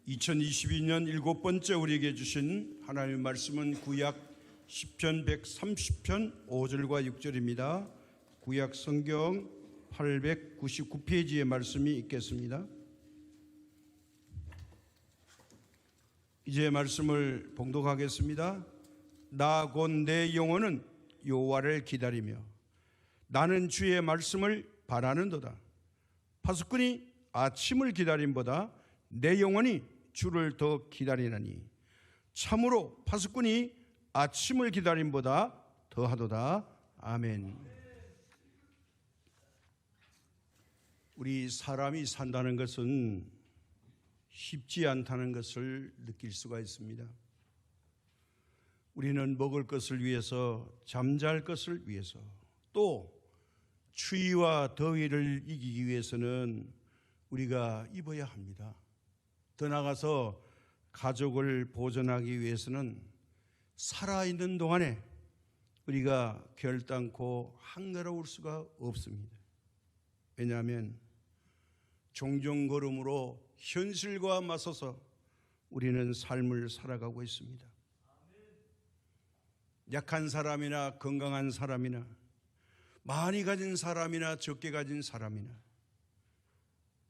2022년 일곱 번째 우리에게 주신 하나님의 말씀은 구약 시편 130편 5절과 6절입니다. 구약 성경 899페이지의 말씀이 있겠습니다. 이제 말씀을 봉독하겠습니다. 나 곧 내 영혼은 여호와를 기다리며 나는 주의 말씀을 바라는도다. 파수꾼이 아침을 기다림보다 내 영혼이 주를 더 기다리나니 참으로 파수꾼이 아침을 기다림보다 더하도다. 아멘. 우리 사람이 산다는 것은 쉽지 않다는 것을 느낄 수가 있습니다. 우리는 먹을 것을 위해서, 잠잘 것을 위해서, 또 추위와 더위를 이기기 위해서는 우리가 입어야 합니다. 더 나아가서 가족을 보존하기 위해서는 살아있는 동안에 우리가 결단코 한가로울 수가 없습니다. 왜냐하면 종종 걸음으로 현실과 맞서서 우리는 삶을 살아가고 있습니다. 약한 사람이나 건강한 사람이나 많이 가진 사람이나 적게 가진 사람이나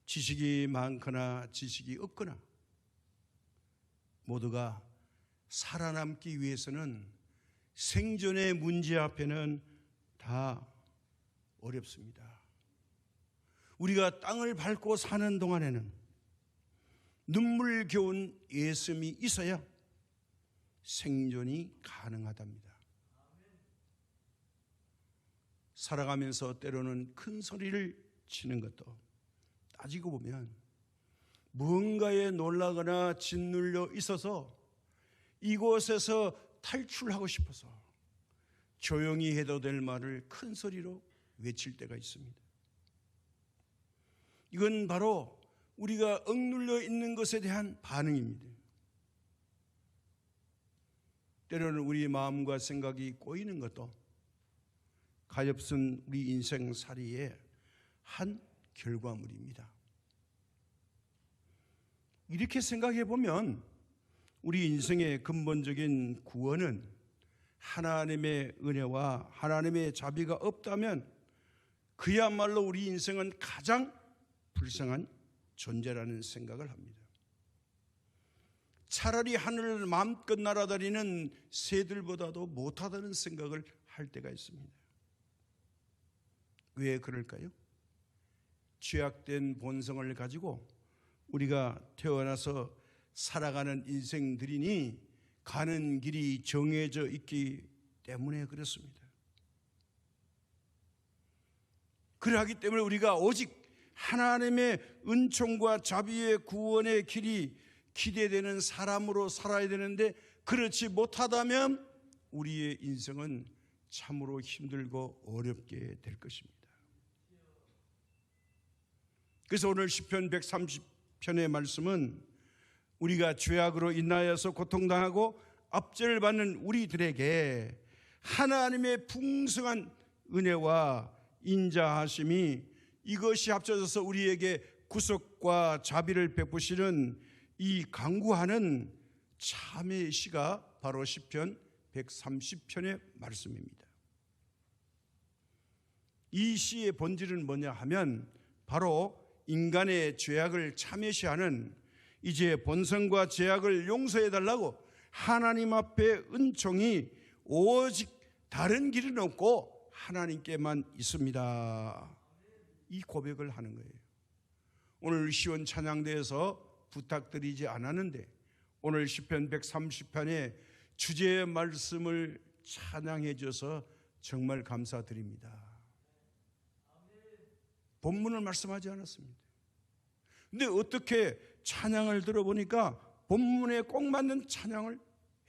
지식이 많거나 지식이 없거나 모두가 살아남기 위해서는 생존의 문제 앞에는 다 어렵습니다. 우리가 땅을 밟고 사는 동안에는 눈물겨운 예수님이 있어야 생존이 가능하답니다. 살아가면서 때로는 큰 소리를 치는 것도 따지고 보면 무언가에 놀라거나 짓눌려 있어서 이곳에서 탈출하고 싶어서 조용히 해도 될 말을 큰 소리로 외칠 때가 있습니다. 이건 바로 우리가 억눌려 있는 것에 대한 반응입니다. 때로는 우리 마음과 생각이 꼬이는 것도 가엾은 우리 인생살이의 한 결과물입니다. 이렇게 생각해 보면 우리 인생의 근본적인 구원은 하나님의 은혜와 하나님의 자비가 없다면 그야말로 우리 인생은 가장 불쌍한 존재라는 생각을 합니다. 차라리 하늘을 마음껏 날아다니는 새들보다도 못하다는 생각을 할 때가 있습니다. 왜 그럴까요? 죄악된 본성을 가지고 우리가 태어나서 살아가는 인생들이니 가는 길이 정해져 있기 때문에 그렇습니다. 그러하기 때문에 우리가 오직 하나님의 은총과 자비의 구원의 길이 기대되는 사람으로 살아야 되는데 그렇지 못하다면 우리의 인생은 참으로 힘들고 어렵게 될 것입니다. 그래서 오늘 시편 130편의 말씀은 우리가 죄악으로 인하여서 고통당하고 압제를 받는 우리들에게 하나님의 풍성한 은혜와 인자하심이 이것이 합쳐져서 우리에게 구속과 자비를 베푸시는 이 강구하는 참회의 시가 바로 시편 130편의 말씀입니다. 이 시의 본질은 뭐냐 하면 바로 인간의 죄악을 참회시하는 이제 본성과 죄악을 용서해달라고 하나님 앞에 은총이 오직 다른 길은 없고 하나님께만 있습니다. 이 고백을 하는 거예요. 오늘 시원 찬양대에서 부탁드리지 않았는데 오늘 시편 130편의 주제의 말씀을 찬양해 줘서 정말 감사드립니다. 본문을 말씀하지 않았습니다. 근데 어떻게 찬양을 들어보니까 본문에 꼭 맞는 찬양을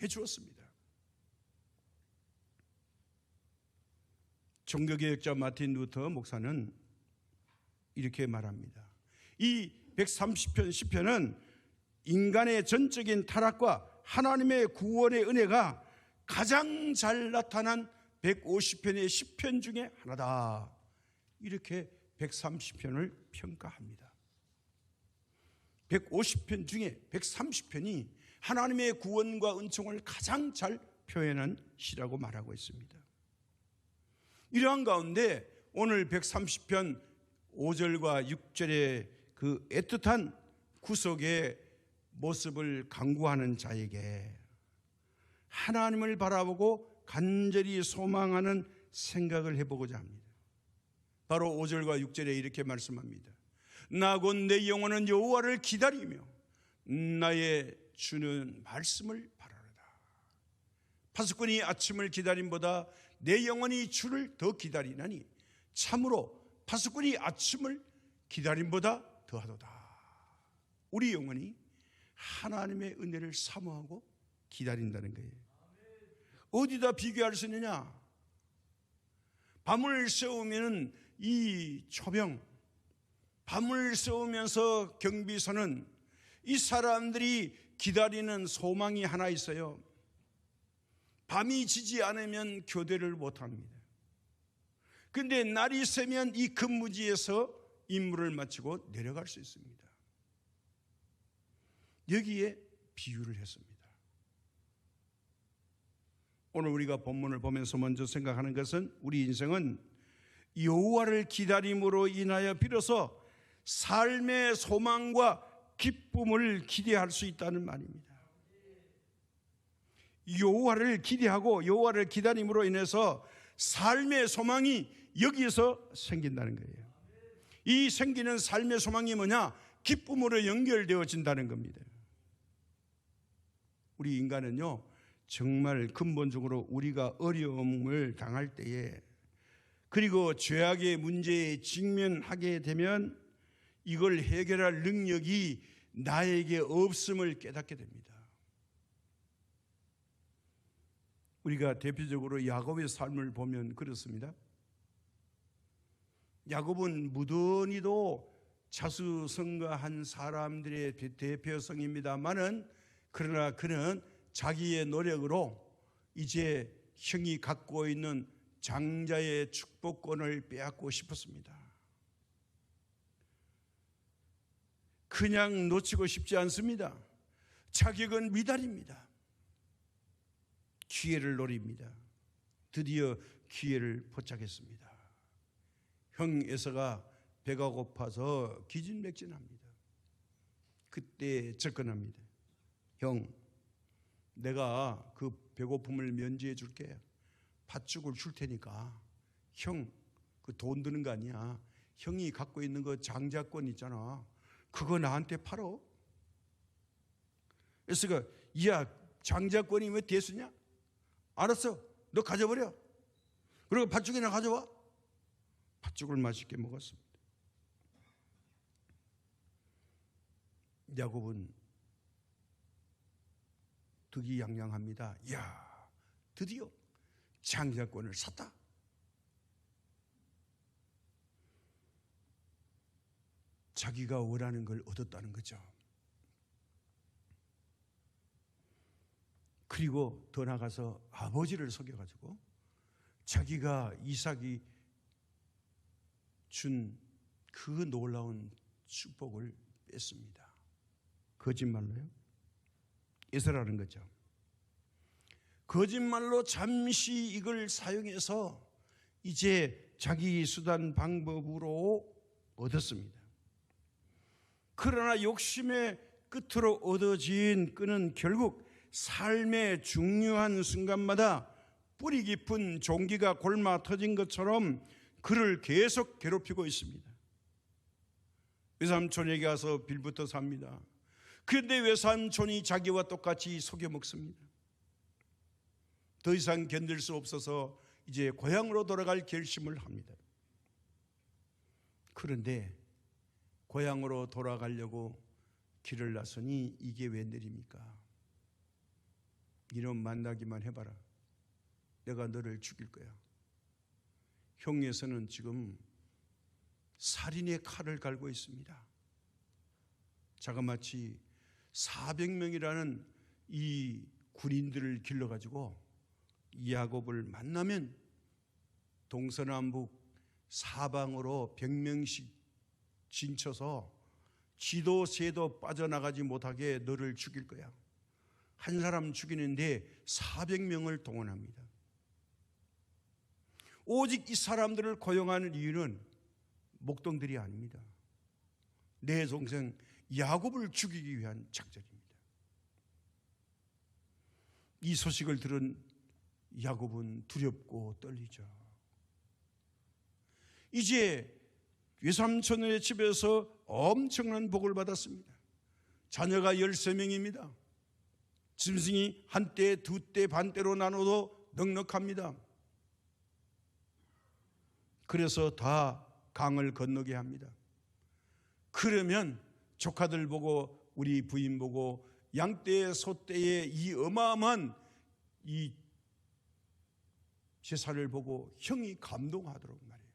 해 주었습니다. 종교개혁자 마틴 루터 목사는 이렇게 말합니다. 이 130편 시편은 인간의 전적인 타락과 하나님의 구원의 은혜가 가장 잘 나타난 150편의 시편 중에 하나다. 이렇게 130편을 평가합니다. 150편 중에 130편이 하나님의 구원과 은총을 가장 잘 표현한 시라고 말하고 있습니다. 이러한 가운데 오늘 130편 5절과 6절의 그 애틋한 구속의 모습을 강구하는 자에게 하나님을 바라보고 간절히 소망하는 생각을 해보고자 합니다. 바로 5절과 6절에 이렇게 말씀합니다. 나 곧 내 영혼은 여호와를 기다리며 나의 주는 말씀을 바라로다. 파수꾼이 아침을 기다림보다 내 영혼이 주를 더 기다리나니 참으로 파수꾼이 아침을 기다림보다 더하도다. 우리 영혼이 하나님의 은혜를 사모하고 기다린다는 거예요. 어디다 비교할 수 있느냐? 밤을 새우면 이 초병, 밤을 새우면서 경비서는 이 사람들이 기다리는 소망이 하나 있어요. 밤이 지지 않으면 교대를 못합니다. 그런데 날이 새면 이 근무지에서 임무를 마치고 내려갈 수 있습니다. 여기에 비유를 했습니다. 오늘 우리가 본문을 보면서 먼저 생각하는 것은 우리 인생은 여호와를 기다림으로 인하여 비로소 삶의 소망과 기쁨을 기대할 수 있다는 말입니다. 여호와를 기대하고 여호와를 기다림으로 인해서 삶의 소망이 여기에서 생긴다는 거예요. 이 생기는 삶의 소망이 뭐냐? 기쁨으로 연결되어진다는 겁니다. 우리 인간은요, 정말 근본적으로 우리가 어려움을 당할 때에, 그리고 죄악의 문제에 직면하게 되면 이걸 해결할 능력이 나에게 없음을 깨닫게 됩니다. 우리가 대표적으로 야곱의 삶을 보면 그렇습니다. 야곱은 무던히도 자수성가한 사람들의 대표성입니다만은, 그러나 그는 자기의 노력으로 이제 형이 갖고 있는 장자의 축복권을 빼앗고 싶었습니다. 그냥 놓치고 싶지 않습니다. 자격은 미달입니다. 기회를 노립니다. 드디어 기회를 포착했습니다. 형 에서가 배가 고파서 기진맥진합니다. 그때 접근합니다. 형, 내가 그 배고픔을 면제해 줄게. 팥죽을 줄 테니까 형, 그 돈 드는 거 아니야. 형이 갖고 있는 그 장자권 있잖아. 그거 나한테 팔어. 에서가, 야, 장자권이 왜 대수냐? 알았어, 너 가져버려. 그리고 팥죽이나 가져와. 팥죽을 맛있게 먹었습니다. 야곱은 득이양양합니다. 야, 드디어 장자권을 샀다. 자기가 원하는 걸 얻었다는 거죠. 그리고 더 나가서 아버지를 속여가지고 자기가 이삭이 준 그 놀라운 축복을 뺐습니다. 거짓말로요? 에서라는 거죠. 거짓말로 잠시 이걸 사용해서 이제 자기 수단 방법으로 얻었습니다. 그러나 욕심의 끝으로 얻어진 끈은 결국 삶의 중요한 순간마다 뿌리 깊은 종기가 골마 터진 것처럼 그를 계속 괴롭히고 있습니다. 외삼촌에게 가서 빌부터 삽니다. 그런데 외삼촌이 자기와 똑같이 속여 먹습니다. 더 이상 견딜 수 없어서 이제 고향으로 돌아갈 결심을 합니다. 그런데 고향으로 돌아가려고 길을 나서니 이게 웬일입니까? 이놈 만나기만 해봐라. 내가 너를 죽일 거야. 형에서는 지금 살인의 칼을 갈고 있습니다. 자그마치 400명이라는 이 군인들을 길러가지고 야곱을 만나면 동서남북 사방으로 100명씩 진쳐서 쥐도 새도 빠져나가지 못하게 너를 죽일 거야. 한 사람 죽이는데 400명을 동원합니다. 오직 이 사람들을 고용하는 이유는 목동들이 아닙니다. 내 동생 야곱을 죽이기 위한 작전입니다. 이 소식을 들은 야곱은 두렵고 떨리죠. 이제 외삼촌의 집에서 엄청난 복을 받았습니다. 자녀가 13명입니다. 짐승이 한때, 두때, 반때로 나눠도 넉넉합니다. 그래서 다 강을 건너게 합니다. 그러면 조카들 보고, 우리 부인 보고, 양떼, 소떼의 이 어마어마한 이 제사를 보고 형이 감동하도록 말이에요.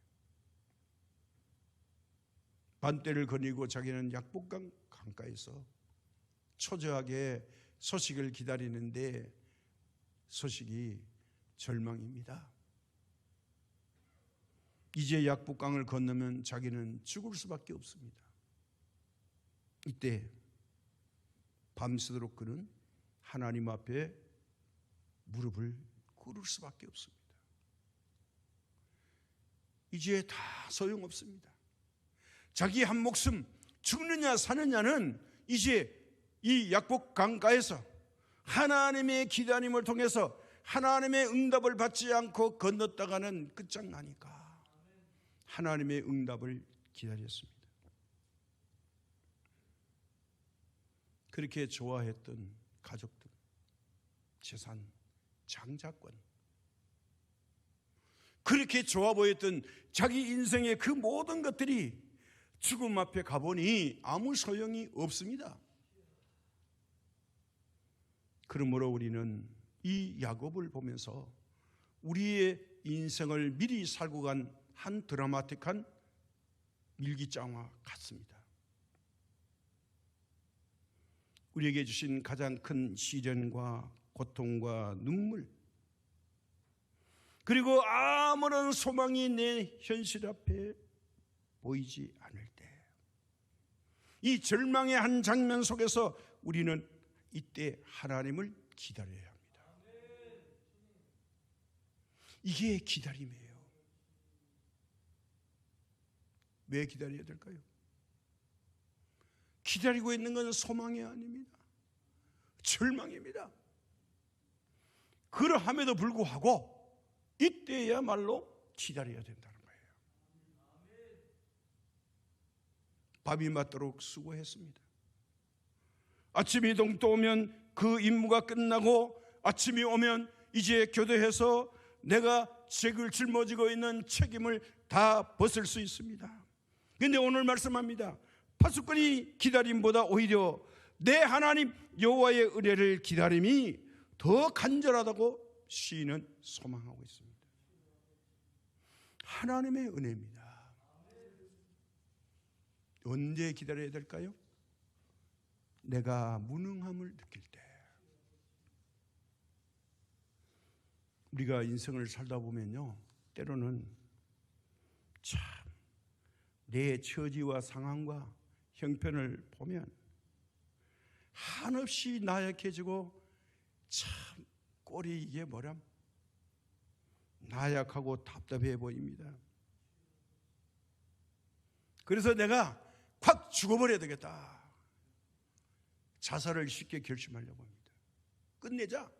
반떼를 거니고 자기는 약복강 강가에서 초조하게 소식을 기다리는데 소식이 절망입니다. 이제 약복강을 건너면 자기는 죽을 수밖에 없습니다. 이때 밤새도록 그는 하나님 앞에 무릎을 꿇을 수밖에 없습니다. 이제 다 소용없습니다. 자기 한 목숨 죽느냐 사느냐는 이제 이 약복 강가에서 하나님의 기다림을 통해서 하나님의 응답을 받지 않고 건넜다가는 끝장나니까 하나님의 응답을 기다렸습니다. 그렇게 좋아했던 가족들, 재산, 장자권, 그렇게 좋아 보였던 자기 인생의 그 모든 것들이 죽음 앞에 가보니 아무 소용이 없습니다. 그러므로 우리는 이 야곱을 보면서 우리의 인생을 미리 살고 간 한 드라마틱한 일기장과 같습니다. 우리에게 주신 가장 큰 시련과 고통과 눈물, 그리고 아무런 소망이 내 현실 앞에 보이지 않을 때, 이 절망의 한 장면 속에서 우리는 이때 하나님을 기다려야 합니다. 이게 기다림이에요. 왜 기다려야 될까요? 기다리고 있는 건 소망이 아닙니다. 절망입니다. 그러함에도 불구하고 이때야말로 기다려야 된다는 거예요. 밥이 맞도록 수고했습니다. 아침이 동떠오면 그 임무가 끝나고 아침이 오면 이제 교대해서 내가 책을 짊어지고 있는 책임을 다 벗을 수 있습니다. 그런데 오늘 말씀합니다. 파수꾼이 기다림보다 오히려 내 하나님 여호와의 은혜를 기다림이 더 간절하다고 시인은 소망하고 있습니다. 하나님의 은혜입니다. 언제 기다려야 될까요? 내가 무능함을 느낄 때. 우리가 인생을 살다 보면요, 때로는 참 내 처지와 상황과 형편을 보면 한없이 나약해지고 참 꼴이 이게 뭐람? 나약하고 답답해 보입니다. 그래서 내가 확 죽어버려야 되겠다. 자살을 쉽게 결심하려고 합니다. 끝내자.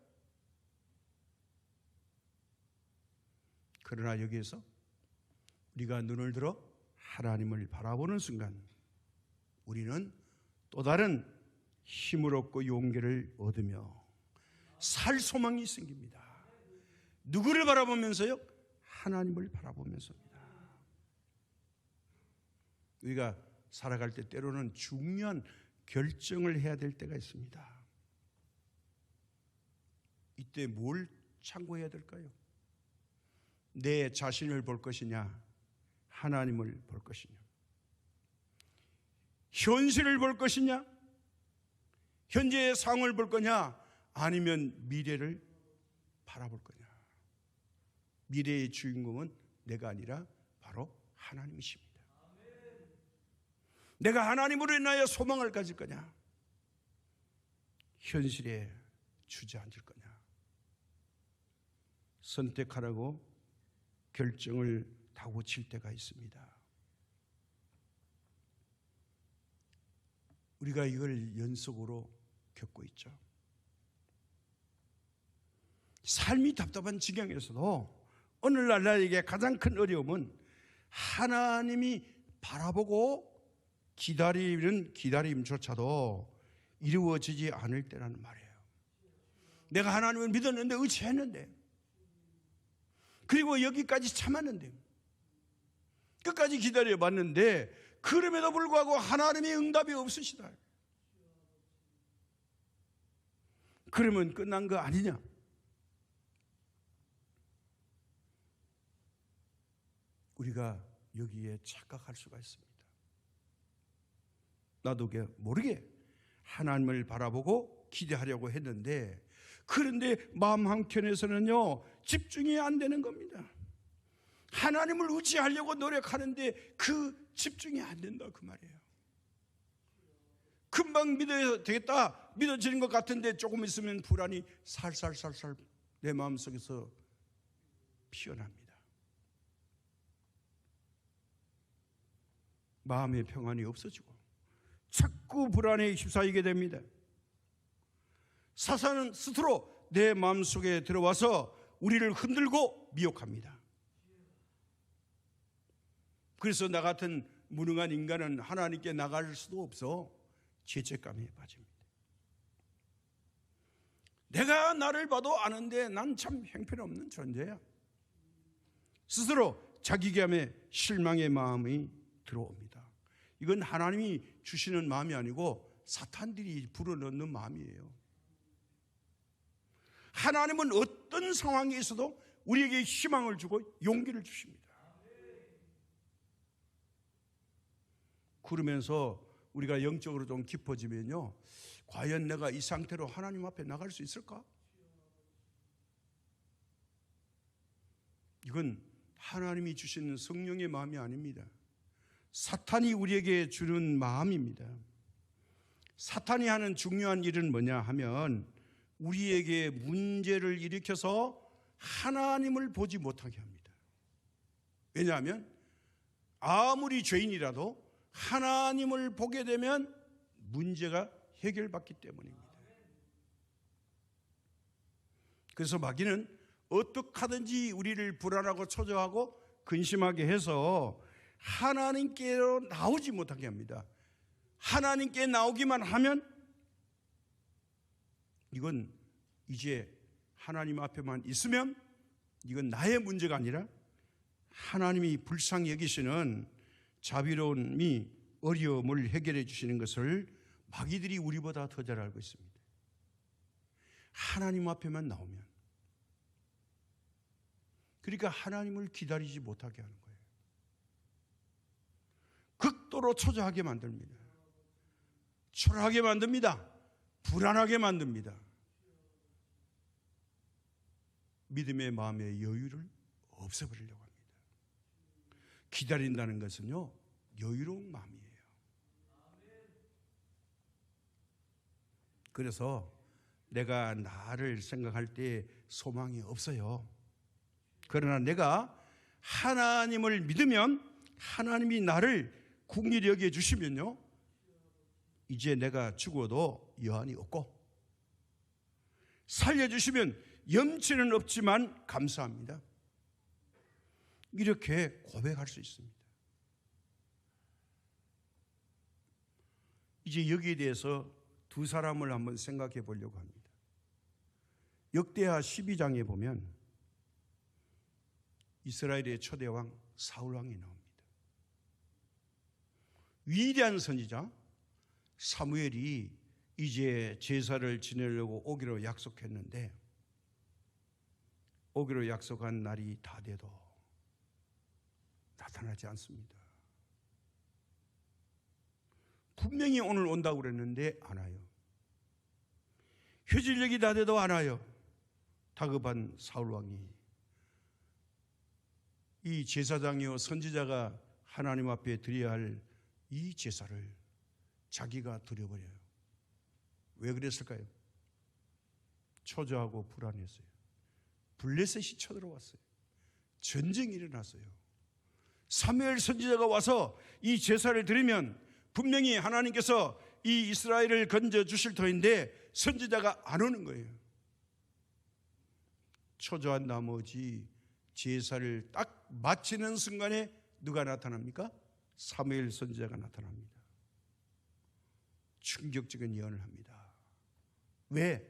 그러나 여기에서 우리가 눈을 들어 하나님을 바라보는 순간 우리는 또 다른 힘을 얻고 용기를 얻으며 살 소망이 생깁니다. 누구를 바라보면서요? 하나님을 바라보면서입니다. 우리가 살아갈 때 때로는 중요한 결정을 해야 될 때가 있습니다. 이때 뭘 참고해야 될까요? 내 자신을 볼 것이냐, 하나님을 볼 것이냐, 현실을 볼 것이냐, 현재의 상황을 볼 거냐, 아니면 미래를 바라볼 거냐. 미래의 주인공은 내가 아니라 바로 하나님이십니다. 내가 하나님으로 인하여 소망을 가질 거냐? 현실에 주저앉을 거냐? 선택하라고 결정을 다고칠 때가 있습니다. 우리가 이걸 연속으로 겪고 있죠. 삶이 답답한 지경에서도 오늘날 나에게 가장 큰 어려움은 하나님이 바라보고 기다리는 기다림조차도 이루어지지 않을 때라는 말이에요. 내가 하나님을 믿었는데, 의지했는데, 그리고 여기까지 참았는데, 끝까지 기다려봤는데, 그럼에도 불구하고 하나님의 응답이 없으시다. 그러면 끝난 거 아니냐? 우리가 여기에 착각할 수가 있습니다. 나도 모르게 하나님을 바라보고 기대하려고 했는데, 그런데 마음 한켠에서는요 집중이 안 되는 겁니다. 하나님을 의지하려고 노력하는데 그 집중이 안 된다, 그 말이에요. 금방 믿어야 되겠다, 믿어지는 것 같은데 조금 있으면 불안이 살살살살 내 마음속에서 피어납니다. 마음의 평안이 없어지고 자꾸 불안에 휩싸이게 됩니다. 사탄은 스스로 내 마음속에 들어와서 우리를 흔들고 미혹합니다. 그래서 나 같은 무능한 인간은 하나님께 나갈 수도 없어 죄책감에 빠집니다. 내가 나를 봐도 아는데 난 참 형편없는 존재야. 스스로 자기감에 실망의 마음이 들어옵니다. 이건 하나님이 주시는 마음이 아니고 사탄들이 불어넣는 마음이에요. 하나님은 어떤 상황에 있어도 우리에게 희망을 주고 용기를 주십니다. 그러면서 우리가 영적으로 좀 깊어지면요, 과연 내가 이 상태로 하나님 앞에 나갈 수 있을까? 이건 하나님이 주시는 성령의 마음이 아닙니다. 사탄이 우리에게 주는 마음입니다. 사탄이 하는 중요한 일은 뭐냐 하면 우리에게 문제를 일으켜서 하나님을 보지 못하게 합니다. 왜냐하면 아무리 죄인이라도 하나님을 보게 되면 문제가 해결받기 때문입니다. 그래서 마귀는 어떻게 하든지 우리를 불안하고 초조하고 근심하게 해서 하나님께로 나오지 못하게 합니다. 하나님께 나오기만 하면 이건 이제 하나님 앞에만 있으면 이건 나의 문제가 아니라 하나님이 불쌍히 여기시는 자비로움이 어려움을 해결해 주시는 것을 마귀들이 우리보다 더 잘 알고 있습니다. 하나님 앞에만 나오면, 그러니까 하나님을 기다리지 못하게 하는 거예요. 극도로 초조하게 만듭니다. 초라하게 만듭니다. 불안하게 만듭니다. 믿음의 마음의 여유를 없애버리려고 합니다. 기다린다는 것은요, 여유로운 마음이에요. 그래서 내가 나를 생각할 때 소망이 없어요. 그러나 내가 하나님을 믿으면 하나님이 나를 긍휼히 여겨 주시면요, 이제 내가 죽어도 여한이 없고 살려주시면 염치는 없지만 감사합니다. 이렇게 고백할 수 있습니다. 이제 여기에 대해서 두 사람을 한번 생각해 보려고 합니다. 역대하 12장에 보면 이스라엘의 초대왕 사울왕이 나옵니다. 위대한 선지자 사무엘이 이제 제사를 지내려고 오기로 약속했는데, 오기로 약속한 날이 다 돼도 나타나지 않습니다. 분명히 오늘 온다고 그랬는데 안 와요. 휴질력이 다 돼도 안 와요. 다급한 사울왕이 이 제사장이요 선지자가 하나님 앞에 드려야 할 이 제사를 자기가 드려버려요. 왜 그랬을까요? 초조하고 불안했어요. 블레셋이 쳐들어왔어요. 전쟁이 일어났어요. 사무엘 선지자가 와서 이 제사를 드리면 분명히 하나님께서 이 이스라엘을 건져 주실 터인데 선지자가 안 오는 거예요. 초조한 나머지 제사를 딱 마치는 순간에 누가 나타납니까? 사무엘 선지자가 나타납니다. 충격적인 예언을 합니다. 왜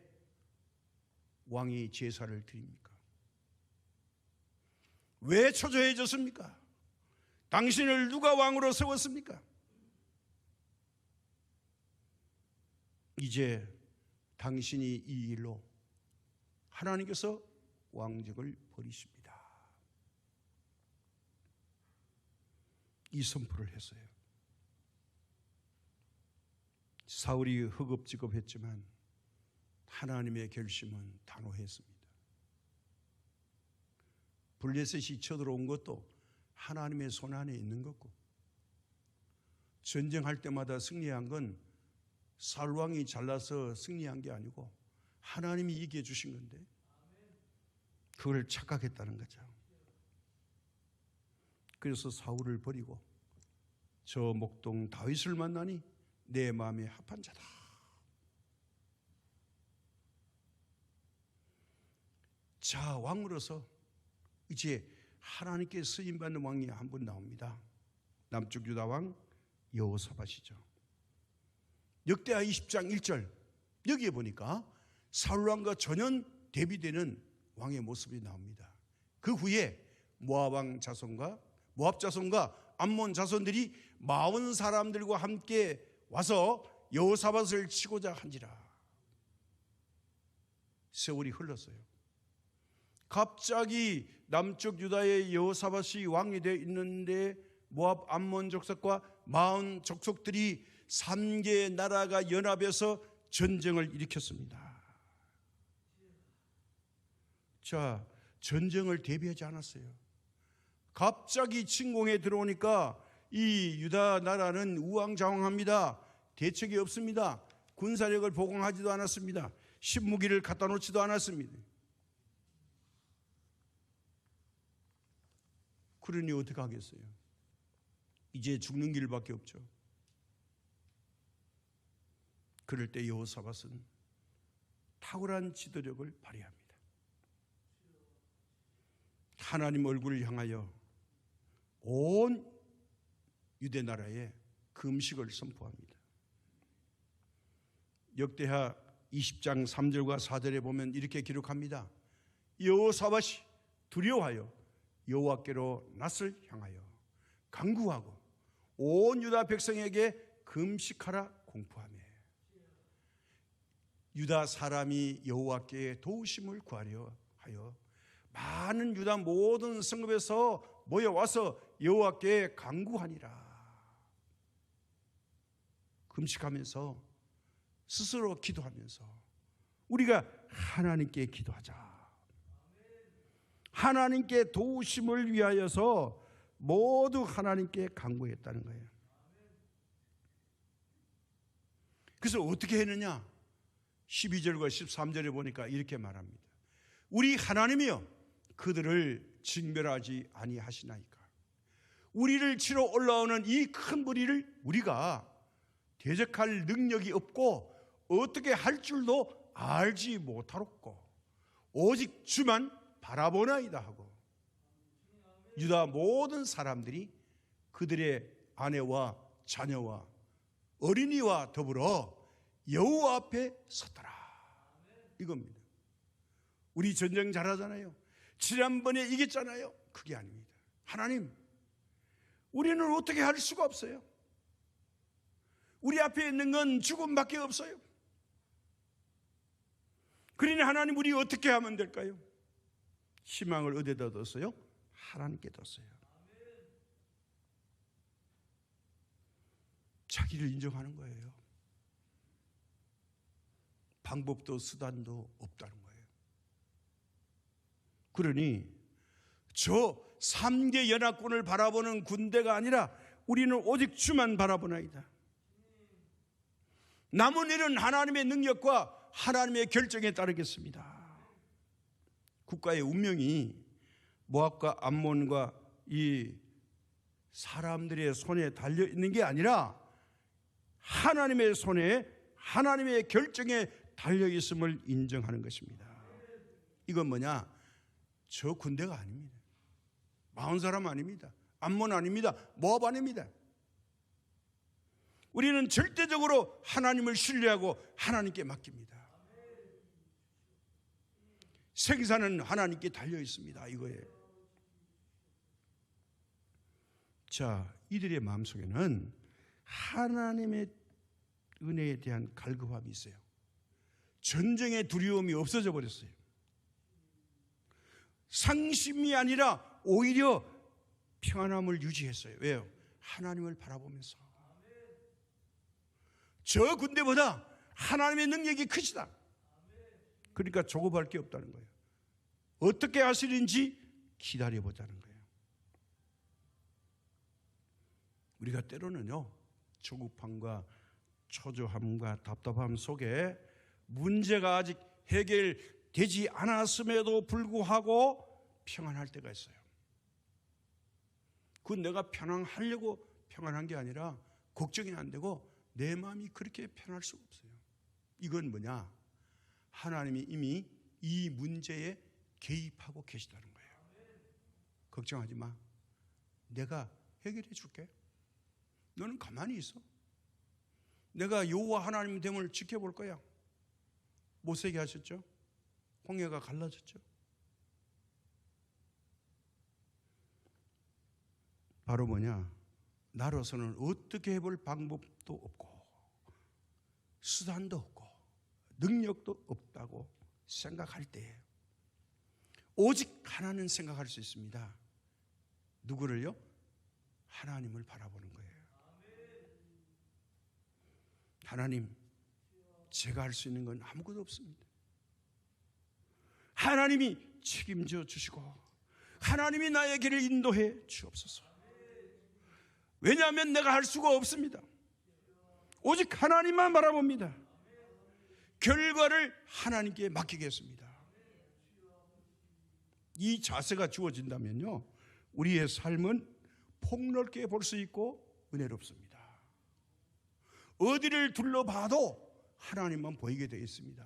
왕이 제사를 드립니까? 왜 초조해졌습니까? 당신을 누가 왕으로 세웠습니까? 이제 당신이 이 일로 하나님께서 왕직을 버리십니다. 이 선포를 했어요. 사울이 허겁지겁했지만 하나님의 결심은 단호했습니다. 블레셋이 쳐들어온 것도 하나님의 손 안에 있는 거고, 전쟁할 때마다 승리한 건 사울 왕이 잘나서 승리한 게 아니고 하나님이 이기게 주신 건데, 그걸 착각했다는 거죠. 그래서 사울을 버리고 저 목동 다윗을 만나니 내 마음에 합한 자다. 자, 왕으로서 이제 하나님께 쓰임받는 왕이 한 분 나옵니다. 남쪽 유다 왕 여호사밧이죠. 역대하 20장 1절 여기에 보니까 사울 왕과 전혀 대비되는 왕의 모습이 나옵니다. 그 후에 모압 자손과 암몬 자손들이 40 사람들과 함께 와서 여호사밧을 치고자 한지라. 세월이 흘렀어요. 갑자기 남쪽 유다의 여호사밧이 왕이 되어 있는데 모압 암몬 족속과 40 족속들이 3개의 나라가 연합해서 전쟁을 일으켰습니다. 자, 전쟁을 대비하지 않았어요. 갑자기 침공에 들어오니까 이 유다 나라는 우왕좌왕합니다. 대책이 없습니다. 군사력을 보강하지도 않았습니다. 신무기를 갖다 놓지도 않았습니다. 그러니 어떻게 하겠어요? 이제 죽는 길밖에 없죠. 그럴 때 여호사밧은 탁월한 지도력을 발휘합니다. 하나님 얼굴을 향하여 온 유대 나라에 금식을 선포합니다. 역대하 20장 3절과 4절에 보면 이렇게 기록합니다. 여호사밧이 두려워하여 여호와께로 낯을 향하여 간구하고 온 유다 백성에게 금식하라 공포하며, 유다 사람이 여호와께 도우심을 구하려 하여 많은 유다 모든 성읍에서 모여와서 여호와께 간구하니라. 금식하면서 스스로 기도하면서 우리가 하나님께 기도하자. 하나님께 도우심을 위하여서 모두 하나님께 간구했다는 거예요. 그래서 어떻게 했느냐? 12절과 13절에 보니까 이렇게 말합니다. 우리 하나님이여 그들을 징멸하지 아니하시나이까. 우리를 치러 올라오는 이 큰 무리를 우리가 대적할 능력이 없고 어떻게 할 줄도 알지 못하겠고 오직 주만 바라보나이다 하고, 유다 모든 사람들이 그들의 아내와 자녀와 어린이와 더불어 여호와 앞에 섰더라. 이겁니다. 우리 전쟁 잘하잖아요. 지난번에 이겼잖아요. 그게 아닙니다. 하나님, 우리는 어떻게 할 수가 없어요. 우리 앞에 있는 건 죽음밖에 없어요. 그러니 하나님, 우리 어떻게 하면 될까요? 희망을 어디다 뒀어요? 하나님께 뒀어요. 자기를 인정하는 거예요. 방법도 수단도 없다는 거예요. 그러니 저 3개 연합군을 바라보는 군대가 아니라 우리는 오직 주만 바라보나이다. 남은 일은 하나님의 능력과 하나님의 결정에 따르겠습니다. 국가의 운명이 모압과 암몬과 이 사람들의 손에 달려 있는 게 아니라 하나님의 손에, 하나님의 결정에 달려 있음을 인정하는 것입니다. 이건 뭐냐? 저 군대가 아닙니다. 마흔 사람 아닙니다. 암몬 아닙니다. 모압 아닙니다. 우리는 절대적으로 하나님을 신뢰하고 하나님께 맡깁니다. 생사는 하나님께 달려 있습니다. 이거예요. 자, 이들의 마음속에는 하나님의 은혜에 대한 갈급함이 있어요. 전쟁의 두려움이 없어져 버렸어요. 상심이 아니라 오히려 평안함을 유지했어요. 왜요? 하나님을 바라보면서. 저 군대보다 하나님의 능력이 크시다. 그러니까 조급할 게 없다는 거예요. 어떻게 하시는지 기다려보자는 거예요. 우리가 때로는요, 조급함과 초조함과 답답함 속에 문제가 아직 해결되지 않았음에도 불구하고 평안할 때가 있어요. 그건 내가 평안하려고 평안한 게 아니라 걱정이 안 되고 내 마음이 그렇게 편할 수가 없어요. 이건 뭐냐? 하나님이 이미 이 문제에 개입하고 계시다는 거예요. 걱정하지 마. 내가 해결해 줄게. 너는 가만히 있어. 내가 여호와 하나님 됨을 지켜볼 거야. 모세에게 하셨죠? 홍해가 갈라졌죠. 바로 뭐냐? 나로서는 어떻게 해볼 방법도 없고 수단도 없고 능력도 없다고 생각할 때 오직 하나는 생각할 수 있습니다. 누구를요? 하나님을 바라보는 거예요. 하나님, 제가 할 수 있는 건 아무것도 없습니다. 하나님이 책임져 주시고 하나님이 나의 길을 인도해 주옵소서. 왜냐하면 내가 할 수가 없습니다. 오직 하나님만 바라봅니다. 결과를 하나님께 맡기겠습니다. 이 자세가 주어진다면요, 우리의 삶은 폭넓게 볼 수 있고 은혜롭습니다. 어디를 둘러봐도 하나님만 보이게 되어 있습니다.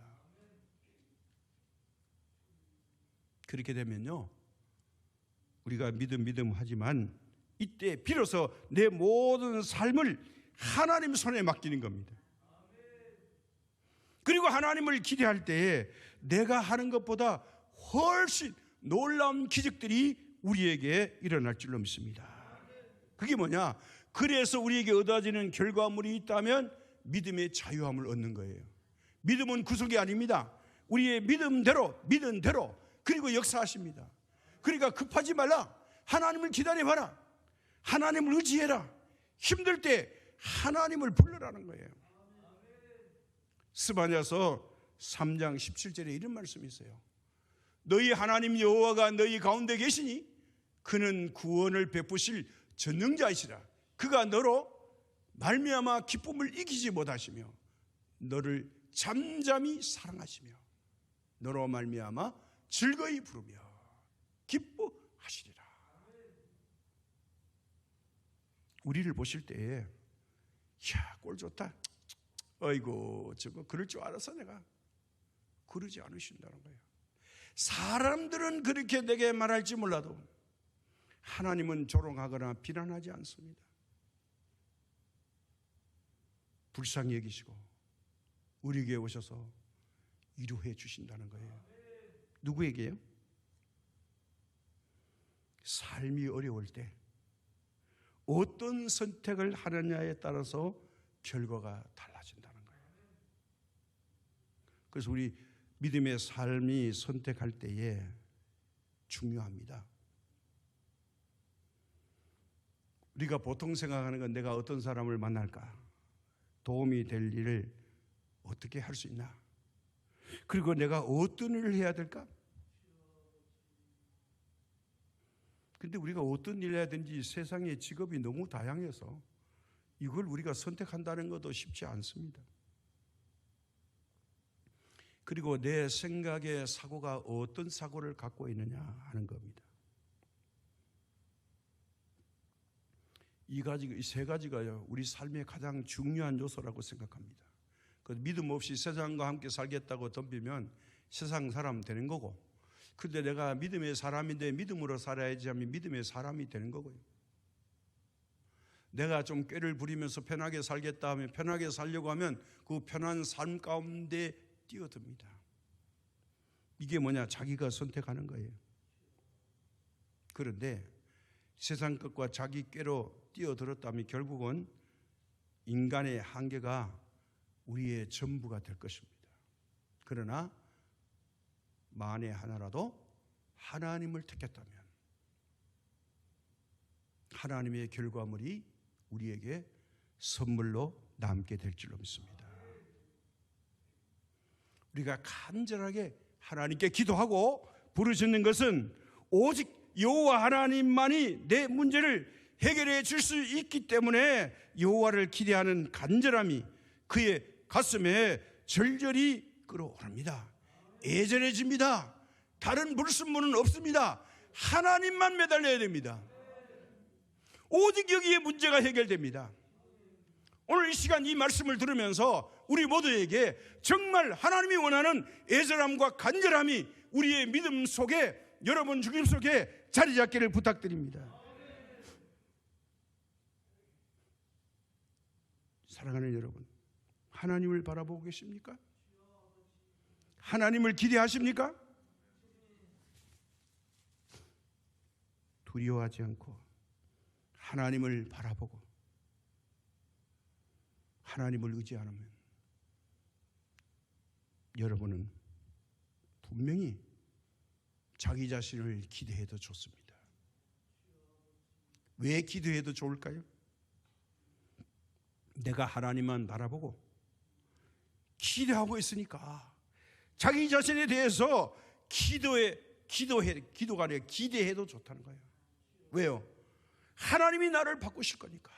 그렇게 되면요, 우리가 믿음 하지만 이때 비로소 내 모든 삶을 하나님 손에 맡기는 겁니다. 그리고 하나님을 기대할 때에 내가 하는 것보다 훨씬 놀라운 기적들이 우리에게 일어날 줄로 믿습니다. 그게 뭐냐? 그래서 우리에게 얻어지는 결과물이 있다면 믿음의 자유함을 얻는 거예요. 믿음은 구속이 아닙니다. 우리의 믿음대로 믿은 대로 그리고 역사하십니다. 그러니까 급하지 말라. 하나님을 기다려봐라. 하나님을 의지해라. 힘들 때 하나님을 불러라는 거예요. 스바냐서 3장 17절에 이런 말씀이 있어요. 너희 하나님 여호와가 너희 가운데 계시니 그는 구원을 베푸실 전능자이시라. 그가 너로 말미암아 기쁨을 이기지 못하시며 너를 잠잠히 사랑하시며 너로 말미암아 즐거이 부르며 기뻐하시리라. 우리를 보실 때에 야, 꼴 좋다. 어이구, 저거 그럴 줄 알았어 내가. 그러지 않으신다는 거예요. 사람들은 그렇게 내게 말할지 몰라도 하나님은 조롱하거나 비난하지 않습니다. 불쌍히 여기시고 우리에게 오셔서 위로해 주신다는 거예요. 누구에게요? 삶이 어려울 때 어떤 선택을 하느냐에 따라서 결과가 달라진다는 거예요. 그래서 우리 믿음의 삶이 선택할 때에 중요합니다. 우리가 보통 생각하는 건 내가 어떤 사람을 만날까? 도움이 될 일을 어떻게 할 수 있나? 그리고 내가 어떤 일을 해야 될까? 근데 우리가 어떤 일을 해야 되는지 세상의 직업이 너무 다양해서 이걸 우리가 선택한다는 것도 쉽지 않습니다. 그리고 내 생각의 사고가 어떤 사고를 갖고 있느냐 하는 겁니다. 이 세 가지가요, 우리 삶의 가장 중요한 요소라고 생각합니다. 그 믿음 없이 세상과 함께 살겠다고 덤비면 세상 사람 되는 거고, 근데 내가 믿음의 사람인데 믿음으로 살아야지 하면 믿음의 사람이 되는 거고요. 내가 좀 꾀를 부리면서 편하게 살겠다 하면 편하게 살려고 하면 그 편한 삶 가운데 뛰어듭니다. 이게 뭐냐? 자기가 선택하는 거예요. 그런데 세상 것과 자기 꾀로 뛰어들었다면 결국은 인간의 한계가 우리의 전부가 될 것입니다. 그러나 만에 하나라도 하나님을 택했다면 하나님의 결과물이 우리에게 선물로 남게 될 줄로 믿습니다. 우리가 간절하게 하나님께 기도하고 부르짖는 것은 오직 여호와 하나님만이 내 문제를 해결해 줄 수 있기 때문에 여호와를 기대하는 간절함이 그의 가슴에 절절히 끓어오릅니다. 애절해집니다. 다른 물순물은 없습니다. 하나님만 매달려야 됩니다. 오직 여기에 문제가 해결됩니다. 오늘 이 시간 이 말씀을 들으면서 우리 모두에게 정말 하나님이 원하는 애절함과 간절함이 우리의 믿음 속에, 여러분 주님 속에 자리 잡기를 부탁드립니다. 사랑하는 여러분, 하나님을 바라보고 계십니까? 하나님을 기대하십니까? 두려워하지 않고 하나님을 바라보고 하나님을 의지하면 여러분은 분명히 자기 자신을 기대해도 좋습니다. 왜 기도해도 좋을까요? 내가 하나님만 바라보고 기대하고 있으니까 자기 자신에 대해서 기도가 아니라 기대해도 좋다는 거예요. 왜요? 하나님이 나를 바꾸실 거니까.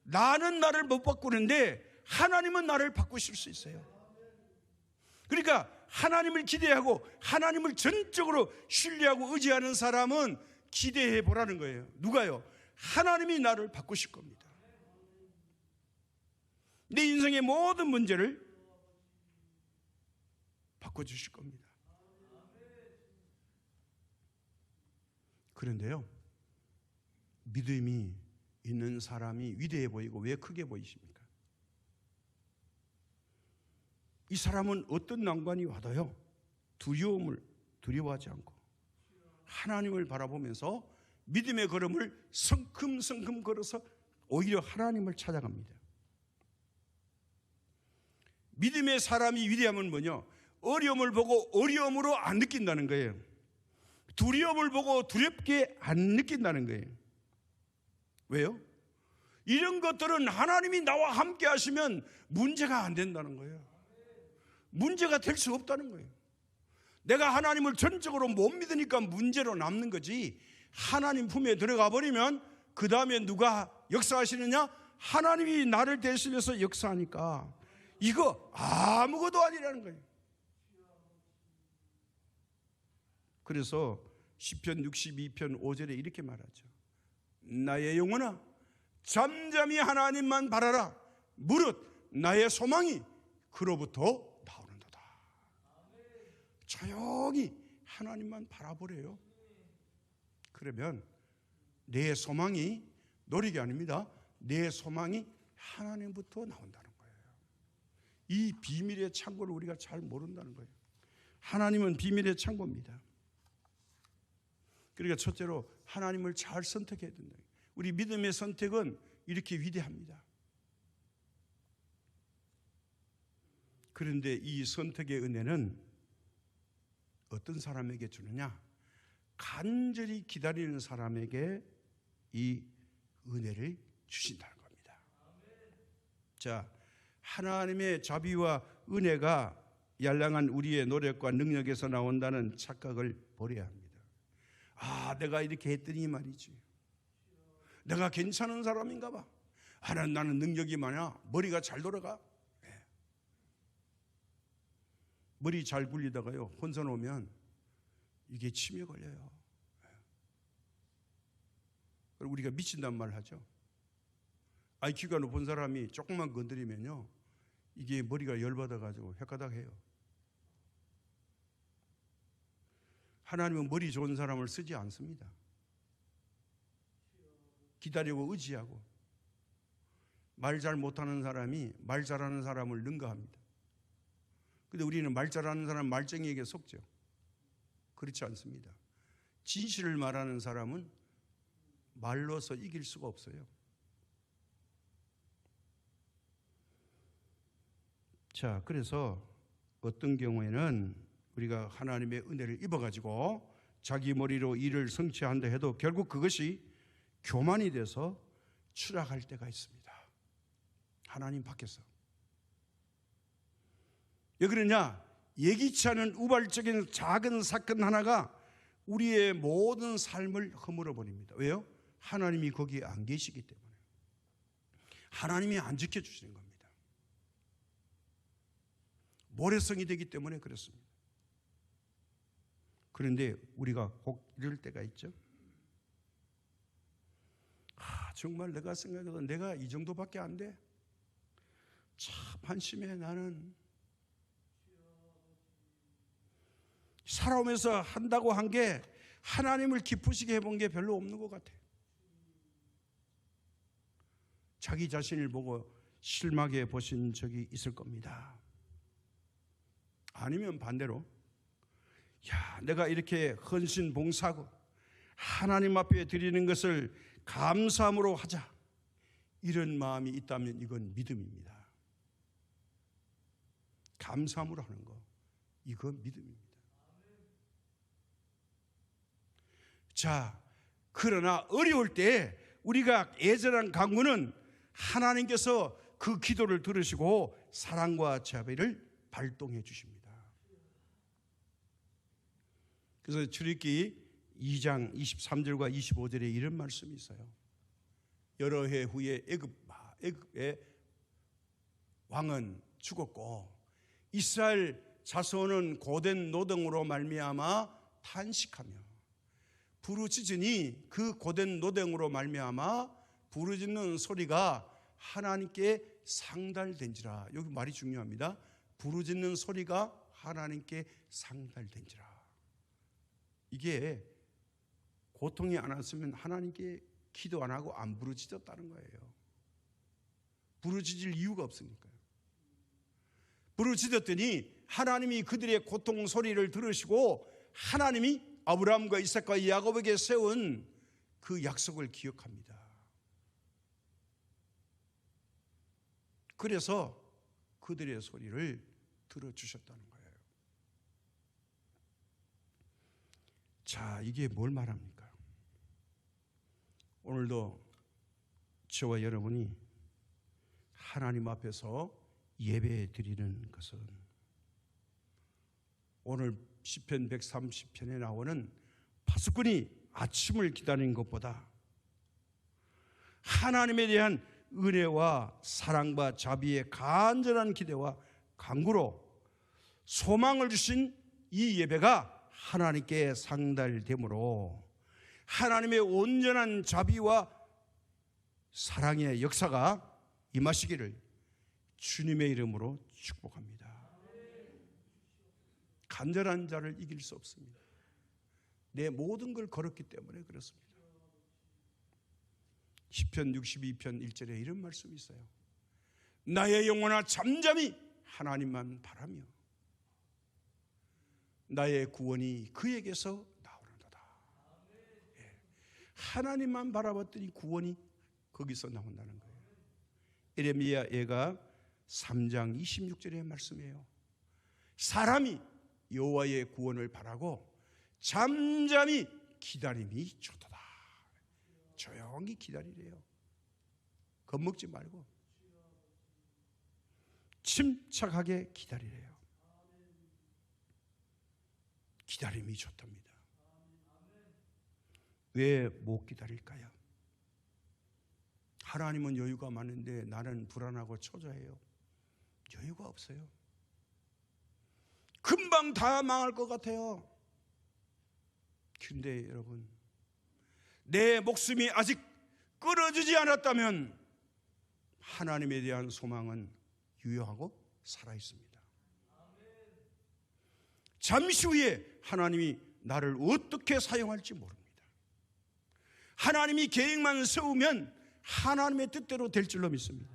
나는 나를 못 바꾸는데 하나님은 나를 바꾸실 수 있어요. 그러니까 하나님을 기대하고 하나님을 전적으로 신뢰하고 의지하는 사람은 기대해 보라는 거예요. 누가요? 하나님이 나를 바꾸실 겁니다. 내 인생의 모든 문제를 바꿔주실 겁니다. 그런데요, 믿음이 있는 사람이 위대해 보이고 왜 크게 보이십니까? 이 사람은 어떤 난관이 와도요, 두려워하지 않고 하나님을 바라보면서 믿음의 걸음을 성큼성큼 걸어서 오히려 하나님을 찾아갑니다. 믿음의 사람이 위대함은 뭐냐? 어려움을 보고 어려움으로 안 느낀다는 거예요. 두려움을 보고 두렵게 안 느낀다는 거예요. 왜요? 이런 것들은 하나님이 나와 함께 하시면 문제가 안 된다는 거예요. 문제가 될 수 없다는 거예요. 내가 하나님을 전적으로 못 믿으니까 문제로 남는 거지, 하나님 품에 들어가 버리면 그 다음에 누가 역사하시느냐? 하나님이 나를 대신해서 역사하니까 이거 아무것도 아니라는 거예요. 그래서 시편 62편 5절에 이렇게 말하죠. 나의 영혼아 잠잠히 하나님만 바라라. 무릇 나의 소망이 그로부터 나오는도다. 조용히 하나님만 바라보래요. 그러면 내 소망이 노력이 아닙니다. 내 소망이 하나님부터 나온다는 거예요. 이 비밀의 창고를 우리가 잘 모른다는 거예요. 하나님은 비밀의 창고입니다. 그러니까 첫째로 하나님을 잘 선택해야 된다. 우리 믿음의 선택은 이렇게 위대합니다. 그런데 이 선택의 은혜는 어떤 사람에게 주느냐? 간절히 기다리는 사람에게 이 은혜를 주신다는 겁니다. 자, 하나님의 자비와 은혜가 양랑한 우리의 노력과 능력에서 나온다는 착각을 버려야 합니다. 내가 이렇게 했더니 말이지, 내가 괜찮은 사람인가 봐. 나는 능력이 많아. 머리가 잘 돌아가. 머리 잘 굴리다가요, 혼선 오면 이게 치매 걸려요. 그리고 우리가 미친단 말 하죠. IQ가 높은 사람이 조금만 건드리면요, 이게 머리가 열받아가지고 헷가닥해요. 하나님은 머리 좋은 사람을 쓰지 않습니다. 기다리고 의지하고, 말 잘 못하는 사람이 말 잘하는 사람을 능가합니다. 근데 우리는 말 잘하는 사람 말쟁이에게 속죠. 그렇지 않습니다. 진실을 말하는 사람은 말로서 이길 수가 없어요. 자, 그래서 어떤 경우에는 우리가 하나님의 은혜를 입어가지고 자기 머리로 일을 성취한다 해도 결국 그것이 교만이 돼서 추락할 때가 있습니다. 하나님 밖에서. 왜 그러냐? 예기치 않은 우발적인 작은 사건 하나가 우리의 모든 삶을 허물어 버립니다. 왜요? 하나님이 거기에 안 계시기 때문에. 하나님이 안 지켜주시는 겁니다. 모래성이 되기 때문에 그렇습니다. 그런데 우리가 꼭 이럴 때가 있죠. 정말 내가 생각해도 내가 이 정도밖에 안 돼. 참 한심해. 나는 살아오면서 한다고 한 게 하나님을 기쁘시게 해본 게 별로 없는 것 같아. 자기 자신을 보고 실망해 보신 적이 있을 겁니다. 아니면 반대로, 내가 이렇게 헌신 봉사하고 하나님 앞에 드리는 것을 감사함으로 하자, 이런 마음이 있다면 이건 믿음입니다. 감사함으로 하는 거, 이건 믿음입니다. 자, 그러나 어려울 때 우리가 애절한 간구는 하나님께서 그 기도를 들으시고 사랑과 자비를 발동해 주십니다. 그래서 출애굽기 2장 23절과 25절에 이런 말씀이 있어요. 여러 해 후에 애굽의 왕은 죽었고 이스라엘 자손은 고된 노동으로 말미암아 탄식하며 부르짖으니 그 고된 노동으로 말미암아 부르짖는 소리가 하나님께 상달된지라. 여기 말이 중요합니다. 부르짖는 소리가 하나님께 상달된지라. 이게 고통이 안 왔으면 하나님께 기도 안 하고 안 부르짖었다는 거예요. 부르짖을 이유가 없으니까요. 부르짖었더니 하나님이 그들의 고통 소리를 들으시고 하나님이 아브라함과 이삭과 야곱에게 세운 그 약속을 기억합니다. 그래서 그들의 소리를 들어주셨다는 거예요. 자, 이게 뭘 말합니까? 오늘도 저와 여러분이 하나님 앞에서 예배 드리는 것은 오늘 시편 130편에 나오는 파수꾼이 아침을 기다리는 것보다 하나님에 대한 은혜와 사랑과 자비의 간절한 기대와 간구로 소망을 주신 이 예배가 하나님께 상달되므로 하나님의 온전한 자비와 사랑의 역사가 임하시기를 주님의 이름으로 축복합니다. 간절한 자를 이길 수 없습니다. 내 모든 걸 걸었기 때문에 그렇습니다. 시편 62편 1절에 이런 말씀이 있어요. 나의 영혼아 잠잠히 하나님만 바라며 나의 구원이 그에게서 나오는도다. 하나님만 바라봤더니 구원이 거기서 나온다는 거예요. 예레미야 예가 3장 26절의 말씀이에요. 사람이 여호와의 구원을 바라고 잠잠히 기다림이 좋도다. 조용히 기다리래요. 겁먹지 말고 침착하게 기다리래요. 기다림이 좋답니다. 왜 못 기다릴까요? 하나님은 여유가 많은데 나는 불안하고 초조해요. 여유가 없어요. 금방 다 망할 것 같아요. 근데 여러분, 내 목숨이 아직 끊어지지 않았다면 하나님에 대한 소망은 유효하고 살아있습니다. 잠시 후에 하나님이 나를 어떻게 사용할지 모릅니다. 하나님이 계획만 세우면 하나님의 뜻대로 될 줄로 믿습니다.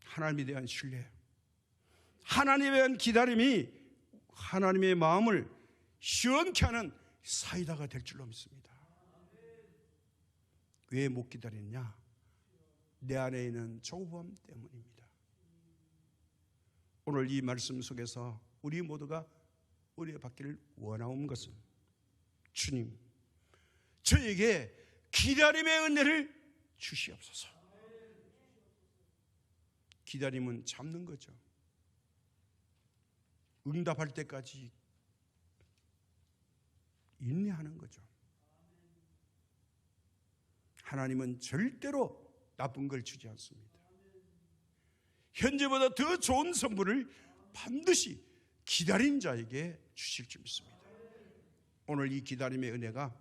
하나님에 대한 신뢰, 하나님에 대한 기다림이 하나님의 마음을 시원케 하는 사이다가 될 줄로 믿습니다. 왜 못 기다리느냐? 내 안에 있는 조급함 때문입니다. 오늘 이 말씀 속에서 우리 모두가 은혜 받기를 원하는 것은, 주님, 저에게 기다림의 은혜를 주시옵소서. 기다림은 참는 거죠. 응답할 때까지 인내하는 거죠. 하나님은 절대로 나쁜 걸 주지 않습니다. 현재보다 더 좋은 선물을 반드시 기다린 자에게 주실 줄 믿습니다. 오늘 이 기다림의 은혜가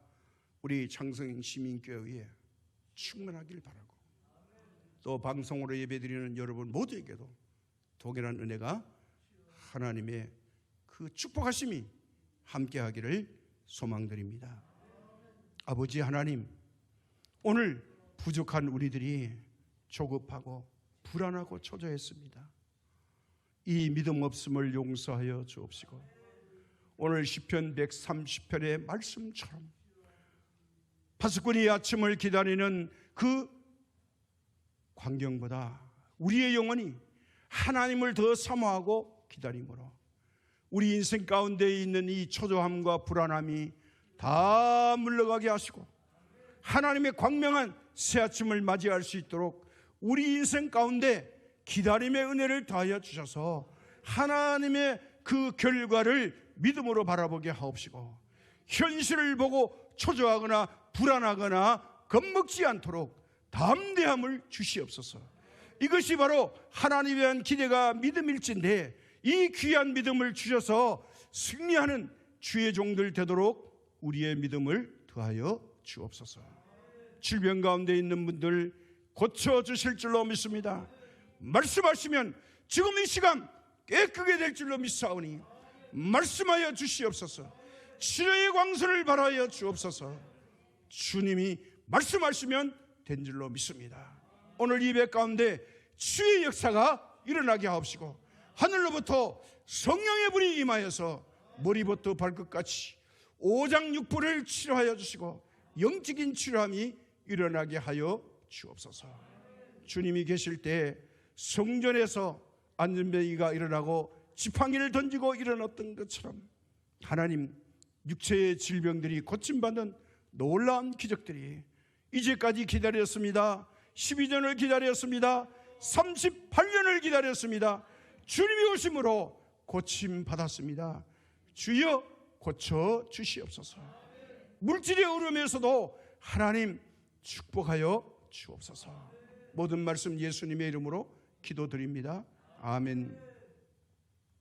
우리 창성 시민교회에 충만하길 바라고, 또 방송으로 예배드리는 여러분 모두에게도 동일한 은혜가, 하나님의 그 축복하심이 함께하기를 소망드립니다. 아버지 하나님, 오늘 부족한 우리들이 조급하고 불안하고 초조했습니다. 이 믿음 없음을 용서하여 주옵시고, 오늘 시편 130편의 말씀처럼 파수꾼이 아침을 기다리는 그 광경보다 우리의 영혼이 하나님을 더 사모하고 기다림으로 우리 인생 가운데 있는 이 초조함과 불안함이 다 물러가게 하시고, 하나님의 광명한 새 아침을 맞이할 수 있도록 우리 인생 가운데 기다림의 은혜를 더하여 주셔서 하나님의 그 결과를 믿음으로 바라보게 하옵시고, 현실을 보고 초조하거나 불안하거나 겁먹지 않도록 담대함을 주시옵소서. 이것이 바로 하나님에 대한 기대가 믿음일진데, 이 귀한 믿음을 주셔서 승리하는 주의 종들 되도록 우리의 믿음을 더하여 주옵소서. 질병 가운데 있는 분들 고쳐주실 줄로 믿습니다. 말씀하시면 지금 이 시간 깨끗게 될 줄로 믿사오니 말씀하여 주시옵소서. 치료의 광선을 발하여 주옵소서. 주님이 말씀하시면 된 줄로 믿습니다. 오늘 예배 가운데 주의 역사가 일어나게 하옵시고, 하늘로부터 성령의 불이 임하여서 머리부터 발끝까지 오장육부를 치료하여 주시고 영적인 치료함이 일어나게 하여 주옵소서. 주님이 계실 때 성전에서 안전뱅이가 일어나고 지팡이를 던지고 일어났던 것처럼 하나님, 육체의 질병들이 고침받는 놀라운 기적들이 이제까지 기다렸습니다. 12년을 기다렸습니다. 38년을 기다렸습니다. 주님이 오심으로 고침받았습니다. 주여 고쳐 주시옵소서. 물질의 어려움에서도 하나님 축복하여 주옵소서. 모든 말씀 예수님의 이름으로 기도드립니다. 아멘.